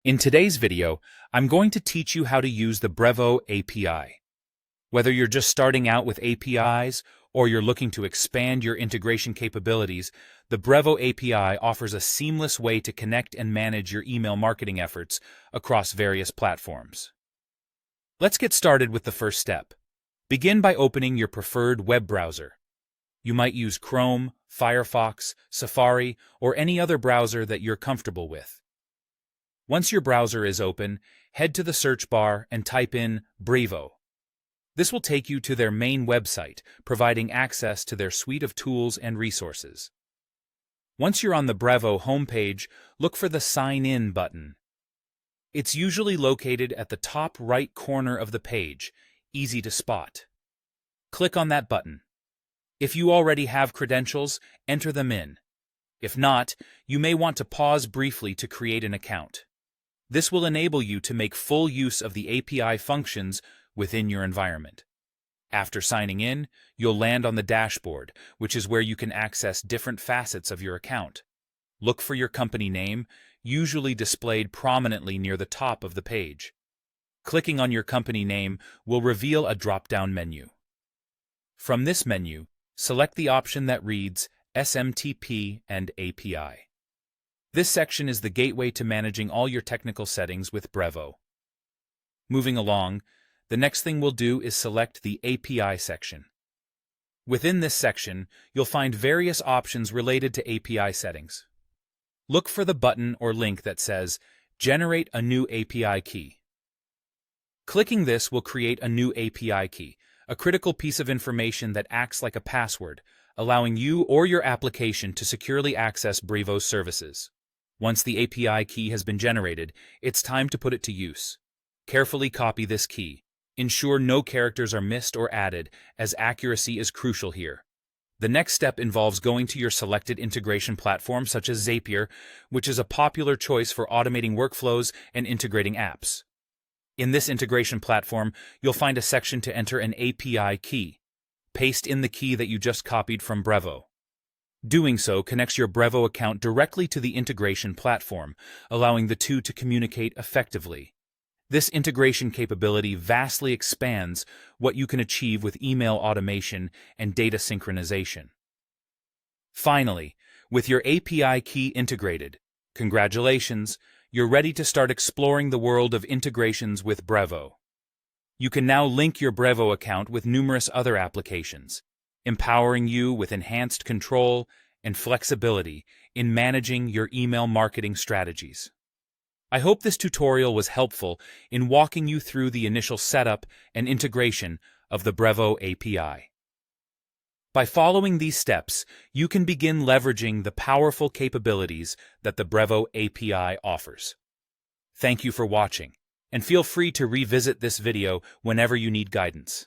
In today's video, I'm going to teach you how to use the Brevo API. Whether you're just starting out with APIs or you're looking to expand your integration capabilities, the Brevo API offers a seamless way to connect and manage your email marketing efforts across various platforms. Let's get started with the first step. Begin by opening your preferred web browser. You might use Chrome, Firefox, Safari, or any other browser that you're comfortable with. Once your browser is open, head to the search bar and type in Brevo. This will take you to their main website, providing access to their suite of tools and resources. Once you're on the Brevo homepage, look for the Sign In button. It's usually located at the top right corner of the page, easy to spot. Click on that button. If you already have credentials, enter them in. If not, you may want to pause briefly to create an account. This will enable you to make full use of the API functions within your environment. After signing in, you'll land on the dashboard, which is where you can access different facets of your account. Look for your company name, usually displayed prominently near the top of the page. Clicking on your company name will reveal a drop-down menu. From this menu, select the option that reads SMTP and API. This section is the gateway to managing all your technical settings with Brevo. Moving along, the next thing we'll do is select the API section. Within this section, you'll find various options related to API settings. Look for the button or link that says Generate a new API key. Clicking this will create a new API key, a critical piece of information that acts like a password, allowing you or your application to securely access Brevo's services. Once the API key has been generated, it's time to put it to use. Carefully copy this key. Ensure no characters are missed or added, as accuracy is crucial here. The next step involves going to your selected integration platform such as Zapier, which is a popular choice for automating workflows and integrating apps. In this integration platform, you'll find a section to enter an API key. Paste in the key that you just copied from Brevo. Doing so connects your Brevo account directly to the integration platform, allowing the two to communicate effectively. This integration capability vastly expands what you can achieve with email automation and data synchronization. Finally, with your API key integrated, congratulations, you're ready to start exploring the world of integrations with Brevo. You can now link your Brevo account with numerous other applications, empowering you with enhanced control and flexibility in managing your email marketing strategies. I hope this tutorial was helpful in walking you through the initial setup and integration of the Brevo API. By following these steps, you can begin leveraging the powerful capabilities that the Brevo API offers. Thank you for watching, and feel free to revisit this video whenever you need guidance.